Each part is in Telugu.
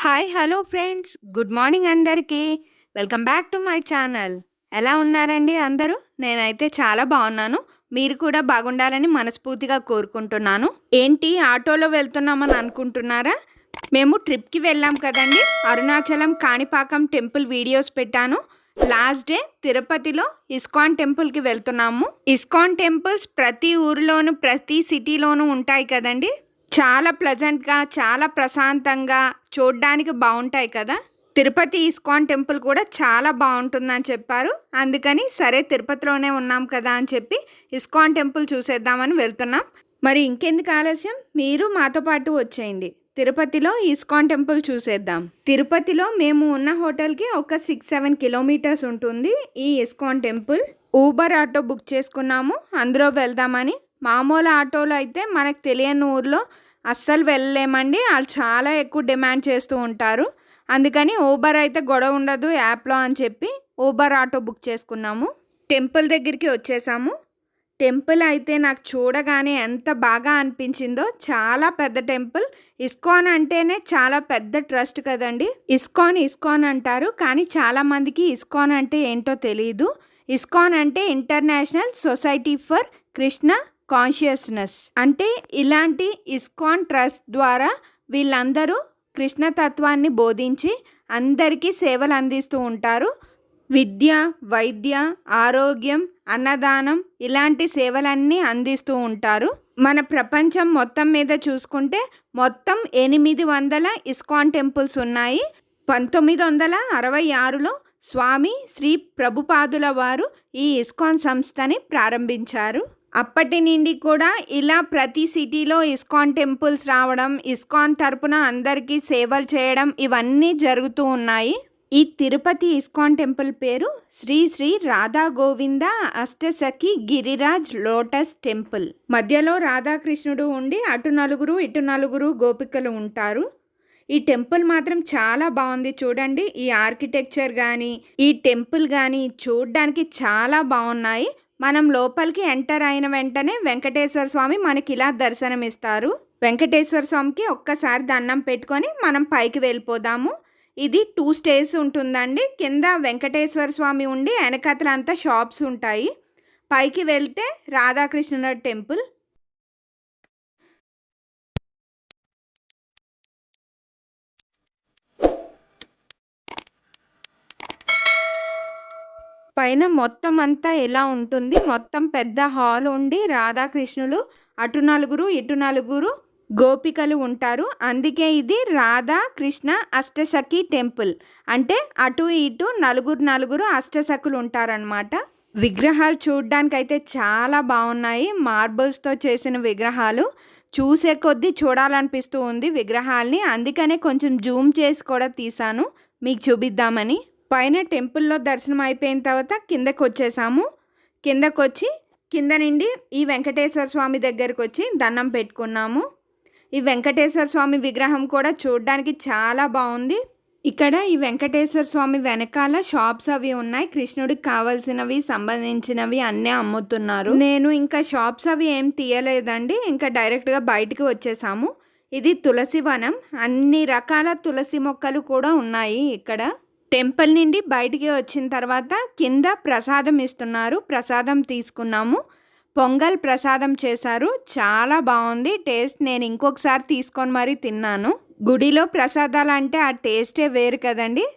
Hi hello friends good morning అందరికీ welcome back to my channel. ఎలా ఉన్నారండి అందరూ? నేనైతే చాలా బాగున్నాను. మీరు కూడా బాగుండాలని మనస్ఫూర్తిగా కోరుకుంటున్నాను. ఏంటి ఆటోలో వెళ్తున్నామని అనుకుంటున్నారా? మేము ట్రిప్కి వెళ్ళాం కదండి. అరుణాచలం కాణిపాకం టెంపుల్ వీడియోస్ పెట్టాను. లాస్ట్ డే తిరుపతిలో ఇస్కాన్ టెంపుల్కి వెళ్తున్నాము. ఇస్కాన్ టెంపుల్స్ ప్రతి ఊరిలోనూ ప్రతి సిటీలోనూ ఉంటాయి కదండి. చాలా ప్లెజెంట్గా చాలా ప్రశాంతంగా చూడడానికి బాగుంటాయి కదా. తిరుపతి ఇస్కాన్ టెంపుల్ కూడా చాలా బాగుంటుందని చెప్పారు. అందుకని సరే తిరుపతిలోనే ఉన్నాం కదా అని చెప్పి ఇస్కాన్ టెంపుల్ చూసేద్దామని వెళ్తున్నాం. మరి ఇంకెందుకు ఆలస్యం, మీరు మాతో పాటు వచ్చేయండి. తిరుపతిలో ఇస్కాన్ టెంపుల్ చూసేద్దాం. తిరుపతిలో మేము ఉన్న హోటల్కి ఒక 6-7 కిలోమీటర్స్ ఉంటుంది ఈ ISKCON temple. Uber auto book చేసుకున్నాము, అందులో వెళ్దామని. మామూలు ఆటోలో అయితే మనకు తెలియని ఊర్లో అస్సలు వెళ్ళలేమండి. వాళ్ళు చాలా ఎక్కువ డిమాండ్ చేస్తూ ఉంటారు. అందుకని ఊబర్ అయితే గొడవ ఉండదు యాప్లో అని చెప్పి ఊబర్ ఆటో బుక్ చేసుకున్నాము. టెంపుల్ దగ్గరికి వచ్చేసాము. టెంపుల్ అయితే నాకు చూడగానే ఎంత బాగా అనిపించిందో. చాలా పెద్ద టెంపుల్. ఇస్కాన్ అంటేనే చాలా పెద్ద ట్రస్ట్ కదండి. ఇస్కాన్ అంటారు, కానీ చాలామందికి ఇస్కాన్ అంటే ఏంటో తెలియదు. ఇస్కాన్ అంటే international society for Krishna consciousness. అంటే ఇలాంటి ఇస్కాన్ ట్రస్ట్ ద్వారా వీళ్ళందరూ కృష్ణతత్వాన్ని బోధించి అందరికీ సేవలు అందిస్తూ ఉంటారు. విద్య, వైద్య, ఆరోగ్యం, అన్నదానం ఇలాంటి సేవలన్నీ అందిస్తూ ఉంటారు. మన ప్రపంచం మొత్తం మీద చూసుకుంటే మొత్తం 800 ఇస్కాన్ టెంపుల్స్ ఉన్నాయి. 1966లో స్వామి శ్రీ ప్రభుపాదుల వారు ఈ ఇస్కాన్ సంస్థని ప్రారంభించారు. అప్పటి నుండి కూడా ఇలా ప్రతి సిటీలో ఇస్కాన్ టెంపుల్స్ రావడం, ఇస్కాన్ తరపున అందరికీ సేవలు చేయడం ఇవన్నీ జరుగుతూ ఉన్నాయి. ఈ తిరుపతి ఇస్కాన్ టెంపుల్ పేరు శ్రీ శ్రీ రాధా గోవింద అష్టసఖి గిరిరాజ్ లోటస్ టెంపుల్. మధ్యలో రాధాకృష్ణుడు ఉండి అటు నలుగురు ఇటు నలుగురు గోపికలు ఉంటారు. ఈ టెంపుల్ మాత్రం చాలా బాగుంది చూడండి. ఈ ఆర్కిటెక్చర్ కానీ ఈ టెంపుల్ కానీ చూడడానికి చాలా బాగున్నాయి. మనం లోపలికి ఎంటర్ అయిన వెంటనే వెంకటేశ్వర స్వామి మనకి ఇలా దర్శనమిస్తారు. వెంకటేశ్వర స్వామికి ఒక్కసారి దండం పెట్టుకొని మనం పైకి వెళ్ళిపోదాము. ఇది 2 స్టేర్స్ ఉంటుందండి. కింద వెంకటేశ్వర స్వామి ఉండి వెనకతలంతా షాప్స్ ఉంటాయి. పైకి వెళ్తే రాధాకృష్ణుల టెంపుల్. పైన మొత్తం అంతా ఎలా ఉంటుంది, మొత్తం పెద్ద హాల్ ఉండి రాధాకృష్ణులు అటు నలుగురు ఇటు నలుగురు గోపికలు ఉంటారు. అందుకే ఇది రాధాకృష్ణ అష్టసఖి టెంపుల్. అంటే అటు ఇటు నలుగురు అష్టసఖులు ఉంటారనమాట. విగ్రహాలు చూడడానికి అయితే చాలా బాగున్నాయి. మార్బుల్స్తో చేసిన విగ్రహాలు చూసే కొద్దీ చూడాలనిపిస్తూ ఉంది విగ్రహాల్ని. అందుకనే కొంచెం జూమ్ చేసి కూడా తీసాను మీకు చూపిద్దామని. పైన టెంపుల్లో దర్శనం అయిపోయిన తర్వాత కిందకు వచ్చేసాము. కింద నుండి ఈ వెంకటేశ్వర స్వామి దగ్గరకు వచ్చి దండం పెట్టుకున్నాము. ఈ వెంకటేశ్వర స్వామి విగ్రహం కూడా చూడడానికి చాలా బాగుంది. ఇక్కడ ఈ వెంకటేశ్వర స్వామి వెనకాల షాప్స్ అవి ఉన్నాయి. కృష్ణుడికి కావాల్సినవి సంబంధించినవి అన్నీ అమ్ముతున్నారు. నేను ఇంకా షాప్స్ అవి ఏం తీయలేదండి, ఇంకా డైరెక్ట్గా బయటికి వచ్చేసాము. ఇది తులసి వనం. అన్ని రకాల తులసి మొక్కలు కూడా ఉన్నాయి ఇక్కడ. టెంపుల్ నుండి బయటికి వచ్చిన తర్వాత కింద ప్రసాదం ఇస్తున్నారు. ప్రసాదం తీసుకున్నాము. పొంగల్ ప్రసాదం చేశారు, చాలా బాగుంది టేస్ట్. నేను ఇంకొకసారి తీసుకొని మరీ తిన్నాను. గుడిలో ప్రసాదాలు అంటే ఆ టేస్టే వేరు కదండి.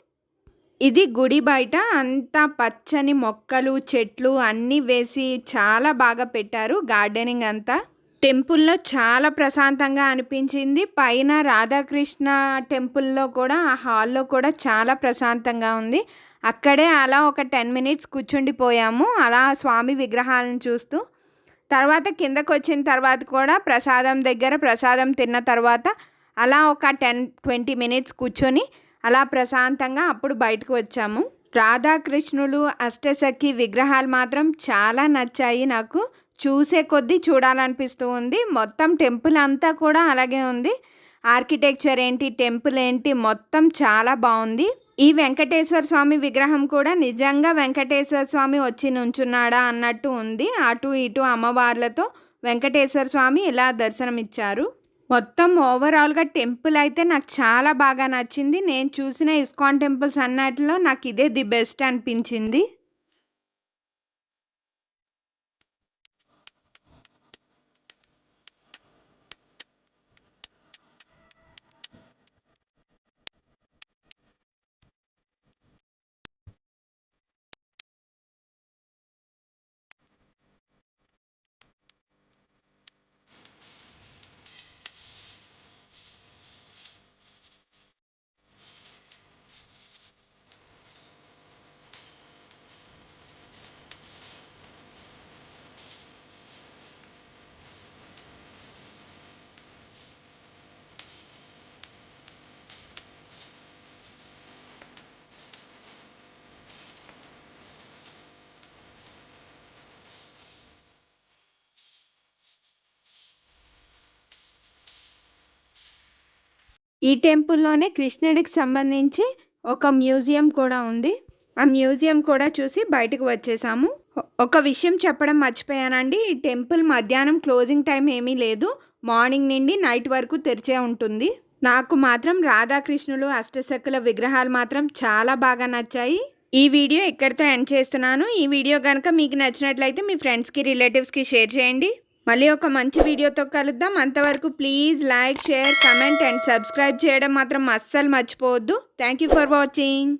ఇది గుడి బయట అంతా పచ్చని మొక్కలు చెట్లు అన్నీ వేసి చాలా బాగా పెట్టారు. గార్డెనింగ్ అంతా టెంపుల్లో చాలా ప్రశాంతంగా అనిపించింది. పైన రాధాకృష్ణ టెంపుల్లో కూడా ఆ హాల్లో కూడా చాలా ప్రశాంతంగా ఉంది. అక్కడే అలా ఒక 10 మినిట్స్ కూర్చుండిపోయాము అలా స్వామి విగ్రహాలను చూస్తూ. తర్వాత కిందకు వచ్చిన తర్వాత కూడా ప్రసాదం దగ్గర ప్రసాదం తిన్న తర్వాత అలా ఒక 10-20 మినిట్స్ కూర్చొని అలా ప్రశాంతంగా అప్పుడు బయటకు వచ్చాము. రాధాకృష్ణులు అష్టసఖి విగ్రహాలు మాత్రం చాలా నచ్చాయి నాకు. చూసే కొద్దీ చూడాలనిపిస్తూ ఉంది. మొత్తం టెంపుల్ అంతా కూడా అలాగే ఉంది. ఆర్కిటెక్చర్ ఏంటి, టెంపుల్ ఏంటి, మొత్తం చాలా బాగుంది. ఈ వెంకటేశ్వర స్వామి విగ్రహం కూడా నిజంగా వెంకటేశ్వర స్వామి వచ్చి నుంచున్నాడా అన్నట్టు ఉంది. అటు ఇటు అమ్మవార్లతో వెంకటేశ్వర స్వామి ఇలా దర్శనమిచ్చారు. మొత్తం ఓవరాల్‌గా టెంపుల్ అయితే నాకు చాలా బాగా నచ్చింది. నేను చూసిన ఇస్కాన్ టెంపుల్స్ అన్నిటిలో నాకు ఇదే ది బెస్ట్ అనిపించింది. ఈ టెంపుల్‌లోనే కృష్ణుడికి సంబంధించి ఒక మ్యూజియం కూడా ఉంది. ఆ మ్యూజియం కూడా చూసి బయటకు వచ్చేసాము. ఒక విషయం చెప్పడం మర్చిపోయానండి. ఈ టెంపుల్ మధ్యాహ్నం క్లోజింగ్ టైం ఏమీ లేదు. మార్నింగ్ నుండి నైట్ వరకు తెరిచే ఉంటుంది. నాకు మాత్రం రాధాకృష్ణులు అష్టసక్కుల విగ్రహాలు మాత్రం చాలా బాగా నచ్చాయి. ఈ వీడియో ఇక్కడితో ఎండ్ చేస్తున్నాను. ఈ వీడియో గనుక మీకు నచ్చినట్లయితే మీ ఫ్రెండ్స్‌కి, రిలేటివ్స్‌కి షేర్ చేయండి. మళ్ళీ ఒక మంచి వీడియోతో కలుద్దాం. అంతవరకు please like, share, comment and subscribe చేయడం మాత్రం అస్సలు మర్చిపోవద్దు. Thank you for watching.